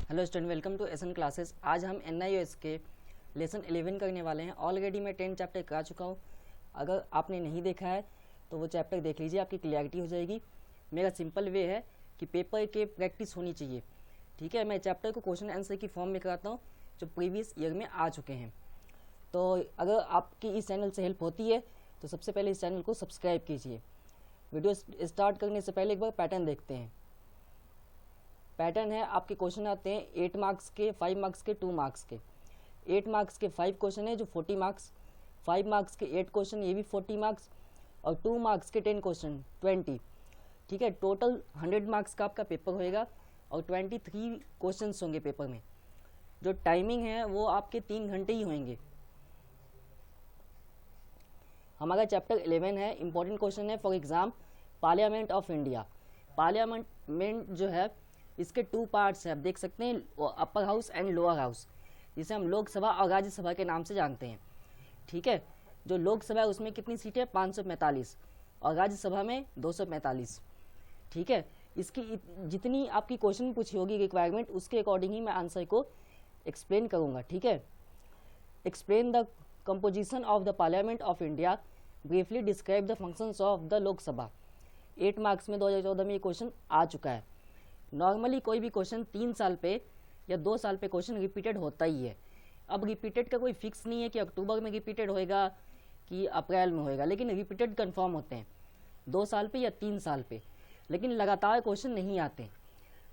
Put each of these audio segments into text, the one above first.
Hello student, welcome to एसन classes. आज हम NIOS के लेसन 11 करने वाले हैं। ऑलरेडी मैं 10 चैप्टर करा चुका हूँ। अगर आपने नहीं देखा है तो वो चैप्टर देख लीजिए, आपकी क्लियरिटी हो जाएगी। मेरा सिंपल वे है कि पेपर के प्रैक्टिस होनी चाहिए, ठीक है। मैं चैप्टर को क्वेश्चन आंसर की फॉर्म में कराता हूँ जो प्रीवियस ईयर में आ चुके हैं। तो अगर आपकी इस चैनल से हेल्प होती है तो सबसे पहले इस चैनल को सब्सक्राइब कीजिए। वीडियो स्टार्ट करने से पहले एक बार पैटर्न देखते हैं। पैटर्न है, आपके क्वेश्चन आते हैं 8 मार्क्स के, 5 मार्क्स के, 2 मार्क्स के। 8 मार्क्स के 5 क्वेश्चन है जो 40 मार्क्स, 5 मार्क्स के 8 क्वेश्चन ये भी 40 मार्क्स, और 2 मार्क्स के 10 क्वेश्चन 20, ठीक है। टोटल 100 मार्क्स का आपका पेपर होएगा और 23 क्वेश्चन होंगे पेपर में। जो टाइमिंग है वो आपके 3 घंटे ही होंगे। हमारा चैप्टर 11 है, इंपॉर्टेंट क्वेश्चन है for exam parliament of India. Parliament जो है इसके 2 पार्ट्स हैं, आप देख सकते हैं, upper house and lower house, जिसे हम लोकसभा और राज्यसभा के नाम से जानते हैं, ठीक है। जो लोकसभा है उसमें कितनी सीटें, 545, और राज्यसभा में 245, ठीक है। इसकी जितनी आपकी क्वेश्चन पूछी होगी रिक्वायरमेंट, उसके अकॉर्डिंग ही मैं आंसर को एक्सप्लेन करूँगा, ठीक है। Explain the composition of the parliament of India, briefly describe the functions of the Lok Sabha. 8 marks में 2014 में ये क्वेश्चन आ चुका है। नॉर्मली कोई भी क्वेश्चन 3 साल पे या 2 साल पे क्वेश्चन रिपीटेड होता ही है। अब रिपीटेड का कोई फिक्स नहीं है कि अक्टूबर में रिपीटेड होएगा कि अप्रैल में होएगा, लेकिन रिपीटेड कंफर्म होते हैं 2 साल पे या 3 साल पे, लेकिन लगातार क्वेश्चन नहीं आते।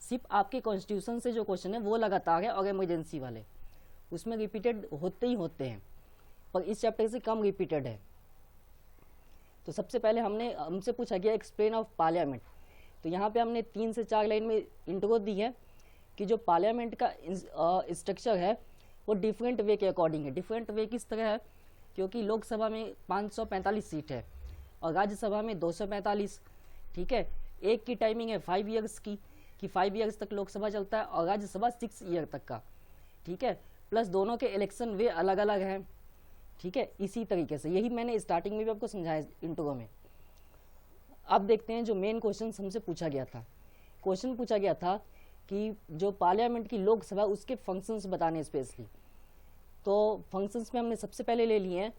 सिर्फ आपके कॉन्स्टिट्यूशन से जो क्वेश्चन है वो लगातार है, और इमरजेंसी वाले उसमें रिपीटेड होते ही होते हैं, पर इस चैप्टर से कम रिपीटेड है। तो सबसे पहले हमसे पूछा गया एक्सप्लेन ऑफ पार्लियामेंट। तो यहाँ पे हमने 3 से 4 लाइन में इंट्रो दी है कि जो पार्लियामेंट का स्ट्रक्चर है वो डिफरेंट वे के अकॉर्डिंग है। डिफरेंट वे किस तरह है, क्योंकि लोकसभा में 545 सीट है और राज्यसभा में 245, ठीक है। एक की टाइमिंग है 5 ईयर्स की, कि 5 ईयर्स तक लोकसभा चलता है और राज्यसभा 6 ईयर तक का, ठीक है। प्लस दोनों के इलेक्शन वे अलग अलग हैं, ठीक है। इसी तरीके से यही मैंने स्टार्टिंग में भी आपको समझाया इंट्रो में। अब देखते हैं जो मेन क्वेश्चन हमसे पूछा गया था। क्वेश्चन पूछा गया था कि जो पार्लियामेंट की लोकसभा उसके फंक्शंस बताने स्पेशली। तो फंक्शंस में हमने सबसे पहले ले लिए हैं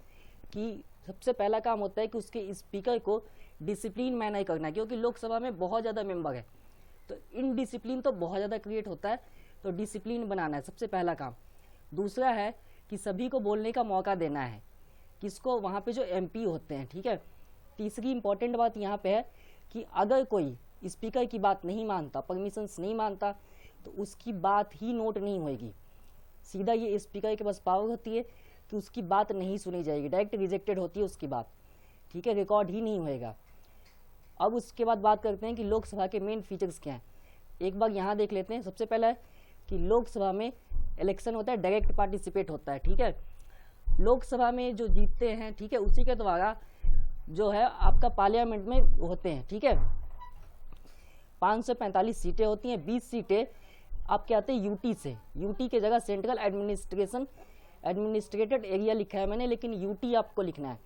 कि सबसे पहला काम होता है कि उसके स्पीकर को डिसिप्लिन मैनर करना है, क्योंकि लोकसभा में बहुत ज़्यादा मेंबर है तो इनडिसिप्लिन तो बहुत ज़्यादा क्रिएट होता है, तो डिसिप्लिन बनाना है सबसे पहला काम। दूसरा है कि सभी को बोलने का मौका देना है, किसको, वहाँ पे जो MP होते हैं, ठीक है। तीसरी इंपॉर्टेंट बात यहाँ पे है कि अगर कोई स्पीकर की बात नहीं मानता, परमिशंस नहीं मानता, तो उसकी बात ही नोट नहीं होएगी। सीधा ये स्पीकर के पास पावर होती है कि उसकी बात नहीं सुनी जाएगी, डायरेक्ट रिजेक्टेड होती है उसकी बात, ठीक है, रिकॉर्ड ही नहीं होएगा। अब उसके बाद बात करते हैं कि लोकसभा के मेन फीचर्स क्या हैं। एक बार यहाँ देख लेते हैं। सबसे पहला है कि लोकसभा में इलेक्शन होता है, डायरेक्ट पार्टिसिपेट होता है, ठीक है। लोकसभा में जो जीतते हैं, ठीक है, उसी के द्वारा जो है आपका पार्लियामेंट में होते हैं, ठीक है। 545 सीटें होती हैं, 20 सीटें आपके आते हैं यूटी से। यूटी के जगह सेंट्रल एडमिनिस्ट्रेटेड एरिया लिखा है मैंने, लेकिन यूटी आपको लिखना है।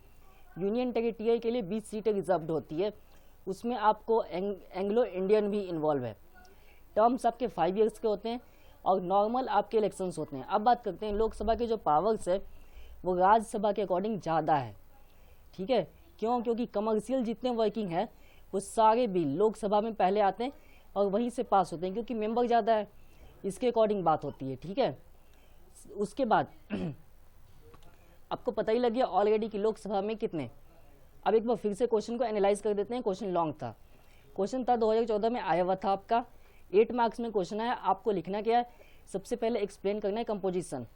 यूनियन टेरिटरी के लिए 20 सीटें रिजर्व्ड होती है, उसमें आपको एंग्लो इंडियन भी इन्वॉल्व है। टर्म्स आपके 5 ईयर्स के होते हैं और नॉर्मल आपके इलेक्शंस होते हैं। अब बात करते हैं लोकसभा के जो पावर्स है वो राज्यसभा के अकॉर्डिंग ज़्यादा है, ठीक है। क्यों? क्योंकि कमर्शियल जितने वर्किंग है वो सारे बिल लोकसभा में पहले आते हैं और वहीं से पास होते हैं, क्योंकि मेंबर ज़्यादा है, इसके अकॉर्डिंग बात होती है, ठीक है। उसके बाद आपको पता ही लग गया ऑलरेडी कि लोकसभा में कितने। अब एक बार फिर से क्वेश्चन को एनालाइज कर देते हैं। क्वेश्चन लॉन्ग था, क्वेश्चन था 2014 में आया हुआ था आपका, 8 मार्क्स में क्वेश्चन आया। आपको लिखना क्या है, सबसे पहले एक्सप्लेन करना है कंपोजिशन,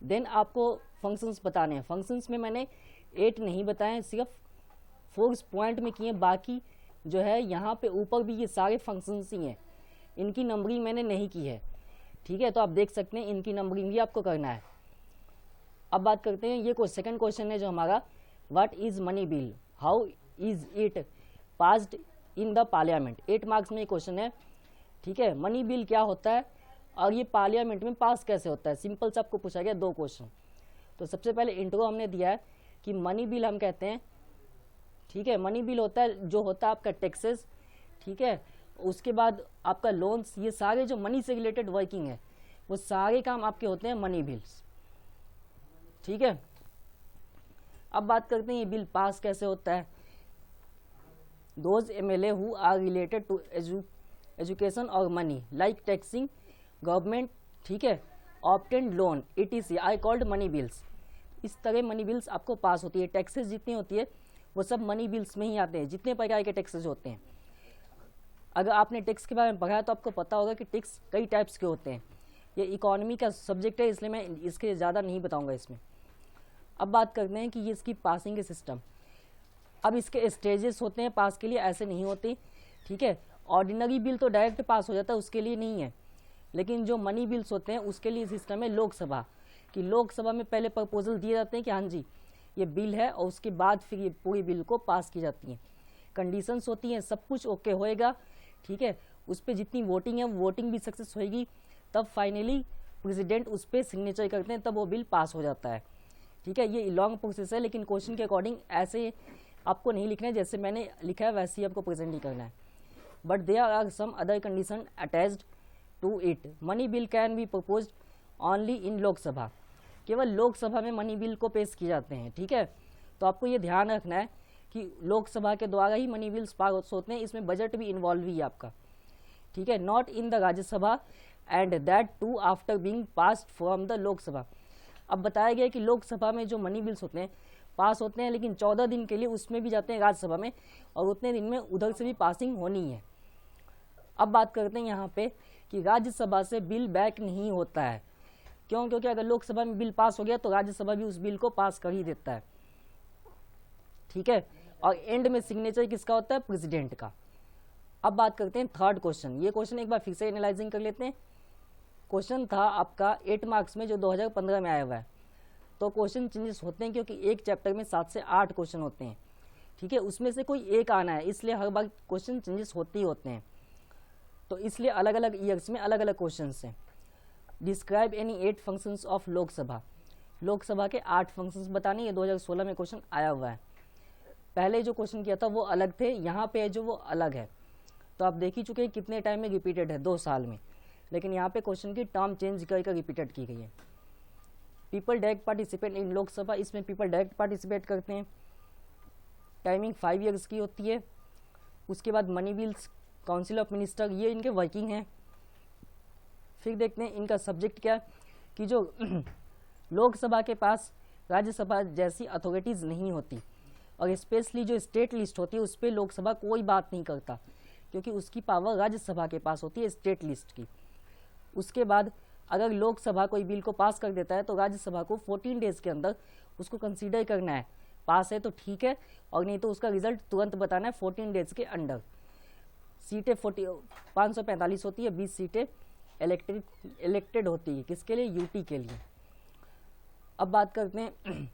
देन आपको फंक्शंस बताने हैं। फंक्शंस में मैंने 8 नहीं बताए, सिर्फ 4 पॉइंट में किए, बाकी जो है यहाँ पे ऊपर भी ये सारे फंक्शंस ही हैं, इनकी नंबरिंग मैंने नहीं की है, ठीक है। तो आप देख सकते हैं इनकी नंबरिंग भी आपको करना है। अब बात करते हैं, ये सेकंड क्वेश्चन है जो हमारा, what is money bill, how is it passed in the parliament. 8 marks में ये क्वेश्चन है, ठीक है। मनी बिल क्या होता है और ये पार्लियामेंट में पास कैसे होता है, सिंपल से आपको पूछा गया 2 क्वेश्चन। तो सबसे पहले इंट्रो हमने दिया है कि मनी बिल हम कहते हैं, ठीक है। मनी बिल होता है जो होता है आपका टैक्सेस, ठीक है। उसके बाद आपका लोन्स, ये सारे जो मनी से रिलेटेड वर्किंग है वो सारे काम आपके होते हैं मनी बिल्स। ठीक है, अब बात करते हैं ये बिल पास कैसे होता है। Those MLA who are related to education और मनी लाइक टैक्सिंग गवर्नमेंट, ठीक है, obtained loan etc I called money bills. इस तरह मनी बिल्स आपको पास होती है। टैक्सेस जितनी होती है वो सब मनी बिल्स में ही आते हैं, जितने प्रकार के टैक्सेस होते हैं। अगर आपने टैक्स के बारे में पढ़ा है तो आपको पता होगा कि टैक्स कई टाइप्स के होते हैं। ये इकोनॉमी का सब्जेक्ट है इसलिए मैं इसके ज़्यादा नहीं बताऊंगा इसमें। अब बात करते हैं कि ये इसकी पासिंग के सिस्टम। अब इसके स्टेजेस होते हैं पास के लिए, ऐसे नहीं होते। ठीक है, ऑर्डिनरी बिल तो डायरेक्ट पास हो जाता है, उसके लिए नहीं है। लेकिन जो मनी बिल्स होते हैं उसके लिए सिस्टम है लोकसभा कि लोकसभा में पहले प्रपोजल दिए जाते हैं कि हाँ जी ये बिल है, और उसके बाद फिर ये पूरी बिल को पास की जाती हैं। कंडीशंस होती हैं, सब कुछ ओके होएगा। ठीक है, उस पर जितनी वोटिंग है वोटिंग भी सक्सेस होएगी, तब फाइनली प्रेसिडेंट उस पर सिग्नेचर करते हैं, तब वो बिल पास हो जाता है। ठीक है, ये लॉन्ग प्रोसेस है, लेकिन क्वेश्चन के अकॉर्डिंग ऐसे आपको नहीं लिखना है, जैसे मैंने लिखा है वैसे ही आपको प्रेजेंट ही करना है। But there are some other condition attached to it. Money bill can be proposed only in Lok Sabha. केवल लोकसभा में मनी बिल को पेश किए जाते हैं। ठीक है, तो आपको ये ध्यान रखना है कि लोकसभा के द्वारा ही मनी बिल्स पास होते हैं, इसमें बजट भी इन्वॉल्व ही है आपका। ठीक है, not in the Rajya Sabha and that to after being passed from the Lok Sabha. अब बताया गया कि लोकसभा में जो मनी बिल्स होते हैं पास होते हैं, लेकिन 14 दिन के लिए उसमें भी जाते हैं राज्यसभा में, और उतने दिन में उधर से भी पासिंग होनी है। अब बात करते हैं यहाँ पे कि राज्यसभा से बिल बैक नहीं होता है। क्यों? क्योंकि अगर लोकसभा में बिल पास हो गया तो राज्यसभा भी उस बिल को पास कर ही देता है। ठीक है, और एंड में सिग्नेचर किसका होता है? प्रेसिडेंट का। अब बात करते हैं थर्ड क्वेश्चन। ये क्वेश्चन एक बार फिर से एनालाइजिंग कर लेते हैं। क्वेश्चन था आपका 8 मार्क्स में जो 2015 में आया हुआ है। तो क्वेश्चन चेंजेस होते हैं क्योंकि एक चैप्टर में 7 से 8 क्वेश्चन होते हैं। ठीक है, उसमें से कोई एक आना है, इसलिए हर बार क्वेश्चन चेंजेस होते ही होते हैं। तो इसलिए अलग अलग ईयर्स में अलग अलग क्वेश्चन हैं। Describe any 8 functions of Lok Sabha. Lok Sabha के 8 फंक्शंस बताने, ये 2016 में क्वेश्चन आया हुआ है। पहले जो क्वेश्चन किया था वो अलग थे, यहाँ पे जो वो अलग है। तो आप देख ही चुके हैं कितने टाइम में रिपीटेड है, 2 साल में। लेकिन यहाँ पे क्वेश्चन की टर्म चेंज करके रिपीटेड की गई है। People direct participate in Lok Sabha, इसमें पीपल डायरेक्ट पार्टिसिपेट करते हैं। टाइमिंग 5 ईयर्स की होती है। उसके बाद money bills, council of minister, ये इनके वर्किंग हैं। फिर देखते हैं इनका सब्जेक्ट क्या है कि जो लोकसभा के पास राज्यसभा जैसी अथॉरिटीज़ नहीं होती, और स्पेशली जो स्टेट लिस्ट होती है उस पर लोकसभा कोई बात नहीं करता, क्योंकि उसकी पावर राज्यसभा के पास होती है स्टेट लिस्ट की। उसके बाद अगर लोकसभा कोई बिल को पास कर देता है तो राज्यसभा को 14 डेज के अंदर उसको कंसीडर करना है, पास है तो ठीक है, और नहीं तो उसका रिजल्ट तुरंत बताना है 14 डेज के अंडर। सीटें 545 होती है, 20 सीटें इलेक्टेड होती है, किसके लिए? यूटी के लिए। अब बात करते हैं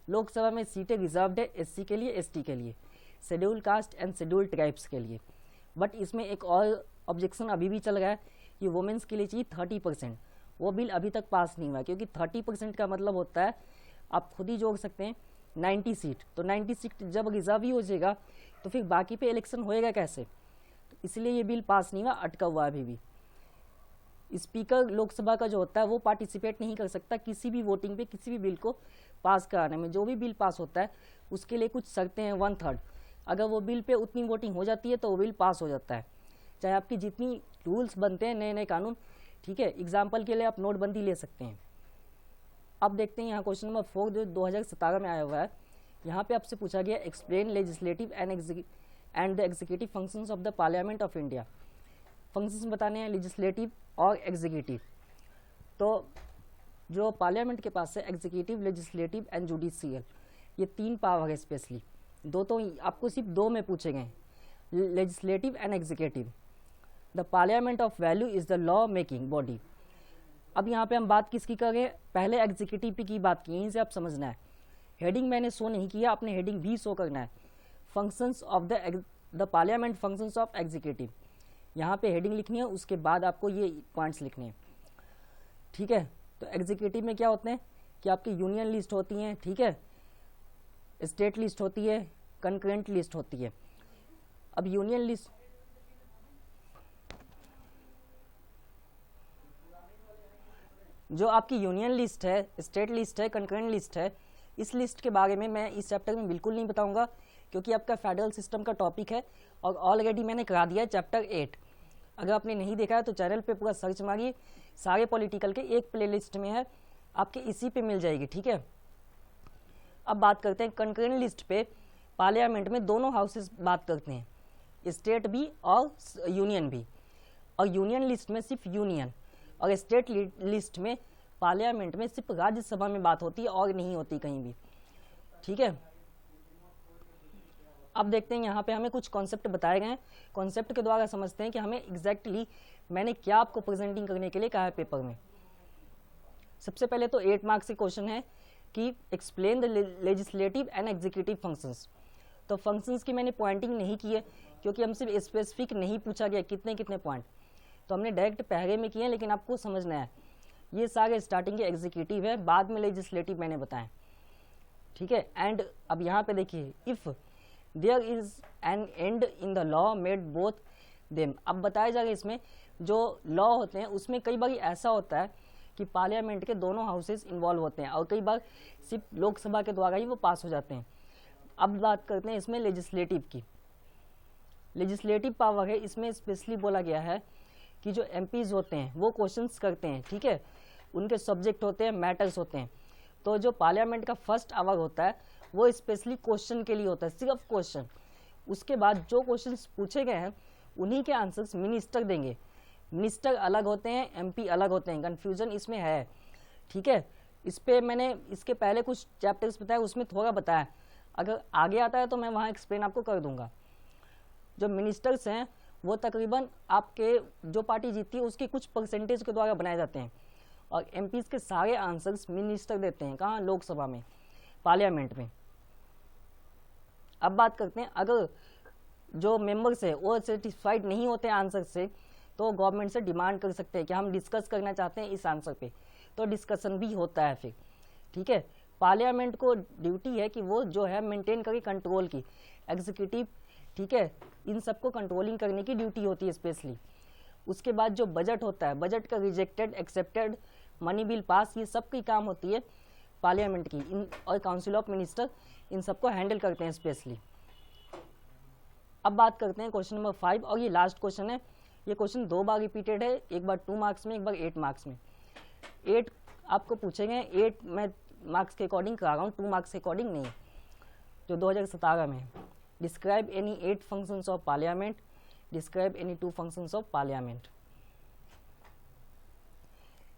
लोकसभा में सीटें रिजर्व्ड है एससी के लिए, एसटी के लिए, schedule caste and schedule tribes के लिए। बट इसमें एक और ऑब्जेक्शन अभी भी चल रहा है कि वुमेन्स के लिए चाहिए 30%। वो बिल अभी तक पास नहीं हुआ, क्योंकि 30% का मतलब होता है, आप खुद ही जोड़ सकते हैं, 90 सीट। तो 90 सीट जब रिजर्व ही हो जाएगा तो फिर बाकी पे इलेक्शन होएगा कैसे? तो इसलिए ये बिल पास नहीं हुआ, अटका हुआ अभी भी। स्पीकर लोकसभा का जो होता है वो पार्टिसिपेट नहीं कर सकता किसी भी वोटिंग पे, किसी भी बिल को पास कराने में। जो भी बिल पास होता है उसके लिए कुछ शर्तें हैं, 1/3। अगर वो बिल पे उतनी वोटिंग हो जाती है तो वो बिल पास हो जाता है, चाहे आपकी जितनी रूल्स बनते हैं, नए नए कानून। ठीक है, एग्जाम्पल के लिए आप नोटबंदी ले सकते हैं। अब देखते हैं यहाँ क्वेश्चन नंबर 4 जो 2017 में आया हुआ है। यहाँ पे आपसे पूछा गया explain legislative and the executive functions of the parliament of India. Functions बताने हैं लेजिस्लेटिव और एग्जीक्यूटिव। तो जो पार्लियामेंट के पास है एग्जीक्यूटिव, लेजिस्लेटिव एंड जुडिशियल, ये 3 पावर है स्पेशली। 2 तो आपको सिर्फ 2 में पूछे गए, legislative and executive. The parliament of value is the law making body. अब यहाँ पे हम बात किसकी कर रहे हैं? पहले एग्जीक्यूटिव की बात की, यहीं से आप समझना है। हेडिंग मैंने शो नहीं किया, आपने हेडिंग भी शो करना है। Functions of the parliament, functions of executive, यहाँ पे हेडिंग लिखनी है, उसके बाद आपको ये पॉइंट्स लिखने हैं। ठीक है, तो एग्जीक्यूटिव में क्या होते हैं कि आपकी यूनियन लिस्ट होती हैं, ठीक है, स्टेट लिस्ट होती है, कंकरेंट लिस्ट होती है। अब यूनियन लिस्ट जो आपकी यूनियन लिस्ट है, स्टेट लिस्ट है, कंकरेंट लिस्ट है, इस लिस्ट के बारे में मैं इस चैप्टर में बिल्कुल नहीं बताऊंगा, क्योंकि आपका फेडरल सिस्टम का टॉपिक है और ऑलरेडी मैंने करा दिया है चैप्टर 8। अगर आपने नहीं देखा है तो चैनल पे पूरा सर्च मारिए, सारे पॉलिटिकल के एक प्लेलिस्ट में है, आपके इसी पे मिल जाएगी, ठीक है। अब बात करते हैं कंकरेंट लिस्ट पे, पार्लियामेंट में दोनों हाउसेस बात करते हैं, स्टेट भी और यूनियन भी, और यूनियन लिस्ट में सिर्फ यूनियन, और स्टेट लिस्ट में पार्लियामेंट में सिर्फ राज्यसभा में बात होती है और नहीं होती कहीं भी, ठीक है। अब देखते हैं यहाँ पे हमें कुछ कॉन्सेप्ट बताए गए हैं, कॉन्सेप्ट के द्वारा समझते हैं कि हमें एग्जैक्टली मैंने क्या आपको प्रेजेंटिंग करने के लिए कहा है पेपर में। सबसे पहले तो 8 मार्क्स के क्वेश्चन है कि explain the legislative and executive functions. तो फंक्शंस की मैंने पॉइंटिंग नहीं की है, क्योंकि हमसे स्पेसिफिक नहीं पूछा गया कितने कितने पॉइंट, तो हमने डायरेक्ट पहले में किए हैं, लेकिन आपको समझना है ये सारे स्टार्टिंग के एग्जीक्यूटिव है, बाद में लेजिस्लेटिव मैंने बताया, ठीक है। एंड अब यहाँ पे देखिए, if there is an end in the law made both them. अब बताया जाएगा इसमें जो लॉ होते हैं उसमें कई बार ऐसा होता है कि पार्लियामेंट के दोनों हाउसेस इन्वॉल्व होते हैं और कई बार सिर्फ लोकसभा के द्वारा ही वो पास हो जाते हैं। अब बात करते हैं इसमें लेजिस्लेटिव की। लेजिस्लेटिव पावर है, इसमें स्पेशली बोला गया है कि जो एमपीज होते हैं वो क्वेश्चंस करते हैं, ठीक है, उनके सब्जेक्ट होते हैं, मैटर्स होते हैं। तो जो पार्लियामेंट का फर्स्ट आवर होता है वो स्पेशली क्वेश्चन के लिए होता है, सिर्फ क्वेश्चन। उसके बाद जो क्वेश्चंस पूछे गए हैं उन्हीं के आंसर्स मिनिस्टर देंगे। मिनिस्टर अलग होते हैं, एमपी अलग होते हैं, कन्फ्यूजन इसमें है, ठीक है। इस पे मैंने इसके पहले कुछ चैप्टर्स बताया, उसमें थोड़ा बताया, अगर आगे आता है तो मैं वहाँ एक्सप्लेन आपको कर दूंगा। जो मिनिस्टर्स हैं वो तकरीबन आपके जो पार्टी जीतती है उसके कुछ परसेंटेज के द्वारा बनाए जाते हैं, और एमपीज के सारे आंसर्स मिनिस्टर देते हैं। कहाँ? लोकसभा में, पार्लियामेंट में। अब बात करते हैं, अगर जो मेंबर्स है वो सेटिस्फाइड नहीं होते आंसर से तो गवर्नमेंट से डिमांड कर सकते हैं कि हम डिस्कस करना चाहते हैं इस आंसर पे, तो डिस्कशन भी होता है फिर, ठीक है। पार्लियामेंट को ड्यूटी है कि वो जो है मेंटेन करे कंट्रोल की, एग्जीक्यूटिव, ठीक है, इन सबको कंट्रोलिंग करने की ड्यूटी होती है स्पेशली। उसके बाद जो बजट होता है, बजट का rejected, accepted, money bill pass, ये सब की काम होती है पार्लियामेंट की, इन और काउंसिल ऑफ मिनिस्टर इन सबको हैंडल करते हैं स्पेशली। अब बात करते हैं क्वेश्चन नंबर 5, और ये लास्ट क्वेश्चन है। ये क्वेश्चन 2 बार रिपीटेड है, एक बार 2 मार्क्स में, एक बार 8 मार्क्स में। 8 आपको पूछे गए, 8 मैं मार्क्स के अकॉर्डिंग करा रहा हूँ, 2 मार्क्स के अकॉर्डिंग नहीं, जो 2017 में है। Describe any 8 functions of parliament, describe any 2 functions of parliament.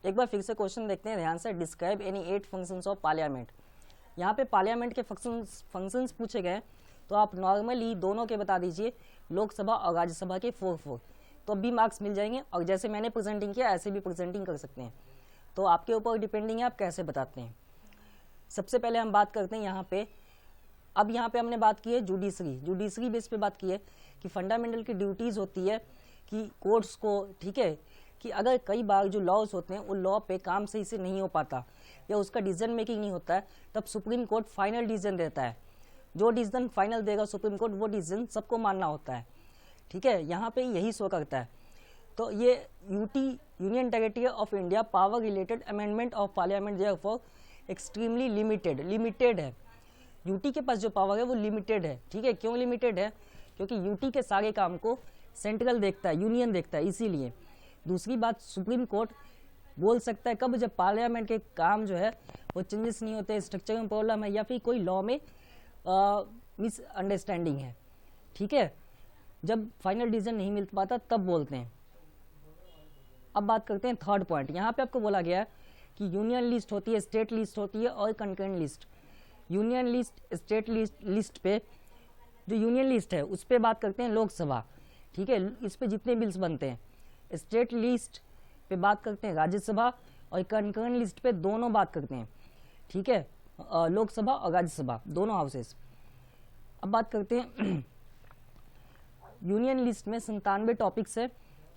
एक बार फिर से क्वेश्चन देखते हैं ध्यान से, describe any 8 functions of parliament. यहाँ पे पार्लियामेंट के फंक्शंस पूछे गए, तो आप नॉर्मली दोनों के बता दीजिए, लोकसभा और राज्यसभा के 4 तो भी मार्क्स मिल जाएंगे, और जैसे मैंने प्रेजेंटिंग किया ऐसे भी प्रेजेंटिंग कर सकते हैं, तो आपके ऊपर डिपेंडिंग है आप कैसे बताते हैं। सबसे पहले हम बात करते हैं यहाँ पे, अब यहाँ पे हमने बात की है जुडिशरी बेस पे बात की है कि फंडामेंटल की ड्यूटीज़ होती है कि कोर्ट्स को, ठीक है, कि अगर कई बार जो लॉज होते हैं वो लॉ पे काम सही से नहीं हो पाता या उसका डिसीजन मेकिंग नहीं होता है, तब सुप्रीम कोर्ट फाइनल डिसीजन देता है। जो डिसीजन फाइनल देगा सुप्रीम कोर्ट, वो डिसीजन सबको मानना होता है, ठीक है, यहाँ पे यही शो करता है। तो ये union territory of India power related amendment of parliament therefore extremely limited है। यूटी के पास जो पावर है वो लिमिटेड है, ठीक है। क्यों लिमिटेड है? क्योंकि यूटी के सारे काम को सेंट्रल देखता है, यूनियन देखता है, इसीलिए। दूसरी बात, सुप्रीम कोर्ट बोल सकता है कब, जब पार्लियामेंट के काम जो है वो चेंजेस नहीं होते, स्ट्रक्चर में प्रॉब्लम है या फिर कोई लॉ में मिसअंडरस्टैंडिंग है, ठीक है, जब फाइनल डिसीजन नहीं मिल पाता तब बोलते हैं। अब बात करते हैं थर्ड पॉइंट। यहाँ पे आपको बोला गया है कि यूनियन लिस्ट होती है, स्टेट लिस्ट होती है और concurrent list. Union list, state list पे जो यूनियन लिस्ट है उस पर बात करते हैं लोकसभा, ठीक है, इस पे जितने बिल्स बनते हैं। स्टेट लिस्ट पे बात करते हैं राज्यसभा, और कंकरेंट लिस्ट पे दोनों बात करते हैं, ठीक है, लोकसभा और राज्यसभा दोनों हाउसेस। अब बात करते हैं यूनियन लिस्ट में 97 टॉपिक्स है,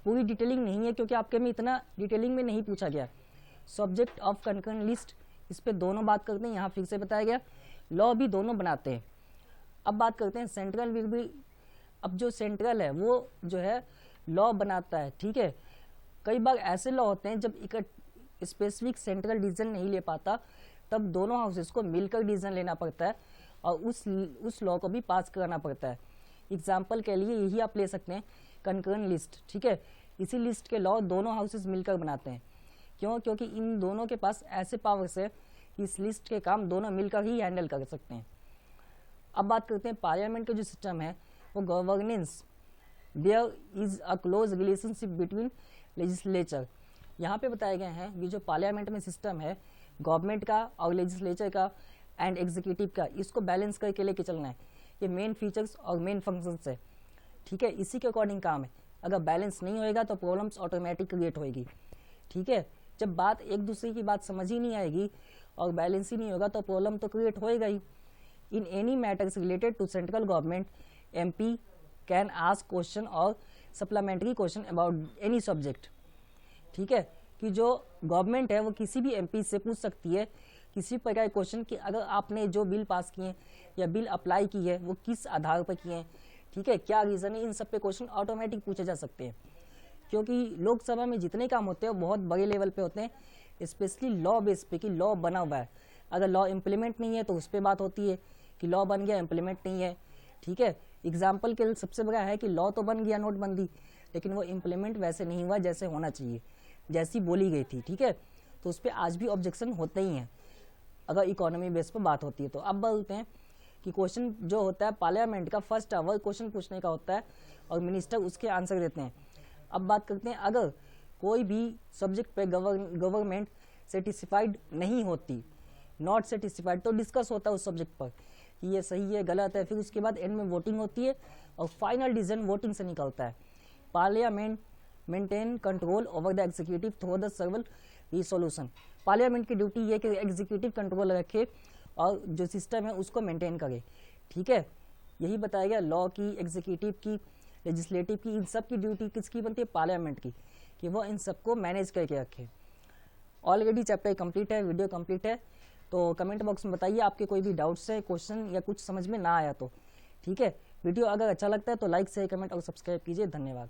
पूरी डिटेलिंग नहीं है क्योंकि आपके में इतना डिटेलिंग में नहीं पूछा गया। सब्जेक्ट ऑफ कंकरेंट लिस्ट, इस पे दोनों बात करते हैं, यहाँ फिर से बताया गया। लॉ भी दोनों बनाते हैं। अब बात करते हैं सेंट्रल विल भी, अब जो सेंट्रल है वो जो है लॉ बनाता है, ठीक है। कई बार ऐसे लॉ होते हैं जब स्पेसिफिक सेंट्रल डिसीजन नहीं ले पाता तब दोनों हाउसेस को मिलकर डिसीजन लेना पड़ता है और उस लॉ को भी पास कराना पड़ता है। एग्जाम्पल के लिए यही आप ले सकते हैं कंकरेंट लिस्ट, ठीक है। इसी लिस्ट के लॉ दोनों हाउसेस मिलकर बनाते हैं। क्यों? क्योंकि इन दोनों के पास ऐसे पावर्स है कि इस लिस्ट के काम दोनों मिलकर ही हैंडल कर सकते हैं। अब बात करते हैं पार्लियामेंट का जो सिस्टम है वो governance. There is a close relationship between legislature. यहाँ पे बताए गए हैं ये जो पार्लियामेंट में सिस्टम है गवर्नमेंट का और लेजिस्लेचर का एंड एग्जीक्यूटिव का, इसको बैलेंस करके लेके चलना है। ये मेन फीचर्स और मेन फंक्शंस है, ठीक है। इसी के अकॉर्डिंग काम है। अगर बैलेंस नहीं होएगा तो प्रॉब्लम्स ऑटोमेटिक क्रिएट होएगी, ठीक है। जब बात एक दूसरे की बात समझ ही नहीं आएगी और बैलेंस ही नहीं होगा तो प्रॉब्लम तो क्रिएट होएगा ही। In any matters related to central government MP can ask question और supplementary question about any subject, ठीक है। कि जो गवर्नमेंट है वो किसी भी MP से पूछ सकती है किसी प्रकार के क्वेश्चन कि अगर आपने जो बिल पास किए या बिल अप्लाई की है वो किस आधार पर किए हैं, ठीक है, क्या रीज़न है, इन सब पे क्वेश्चन ऑटोमेटिक पूछे जा सकते हैं। क्योंकि लोकसभा में जितने काम होते हैं वो बहुत बड़े लेवल पे होते हैं, स्पेशली लॉ बेस पे कि लॉ बना हुआ है। अगर लॉ इम्प्लीमेंट नहीं है तो उस पर बात होती है कि लॉ बन गया इम्प्लीमेंट नहीं है, ठीक है। एग्जाम्पल के लिए सबसे बड़ा है कि लॉ तो बन गया नोटबंदी, लेकिन वो इम्प्लीमेंट वैसे नहीं हुआ जैसे होना चाहिए, जैसी बोली गई थी, ठीक है। तो उस पर आज भी ऑब्जेक्शन होते ही हैं अगर इकोनॉमी बेस पर बात होती है। तो अब बोलते हैं कि क्वेश्चन जो होता है पार्लियामेंट का फर्स्ट आवर क्वेश्चन पूछने का होता है और मिनिस्टर उसके आंसर देते हैं। अब बात करते हैं अगर कोई भी सब्जेक्ट पे गवर्नमेंट सेटिस्फाइड नहीं होती, नॉट सेटिस्फाइड, तो डिस्कस होता है उस सब्जेक्ट पर कि ये सही है गलत है। फिर उसके बाद एंड में वोटिंग होती है और फाइनल डिसीजन वोटिंग से निकलता है। Parliament maintain control over the executive through the सर्वल resolution. Parliament की ड्यूटी ये कि एग्जीक्यूटिव कंट्रोल रखे और जो सिस्टम है उसको मेंटेन करे, ठीक है। यही बताया गया लॉ की, एग्जीक्यूटिव की, लेजिस्लेटिव की, इन सब की ड्यूटी किसकी बनती है? पार्लियामेंट की, कि वो इन सबको मैनेज करके रखे। ऑलरेडी चैप्टर कंप्लीट है, वीडियो कंप्लीट है। तो कमेंट बॉक्स में बताइए आपके कोई भी डाउट्स है, क्वेश्चन या कुछ समझ में ना आया तो, ठीक है। वीडियो अगर अच्छा लगता है तो लाइक शेयर कमेंट और सब्सक्राइब कीजिए। धन्यवाद।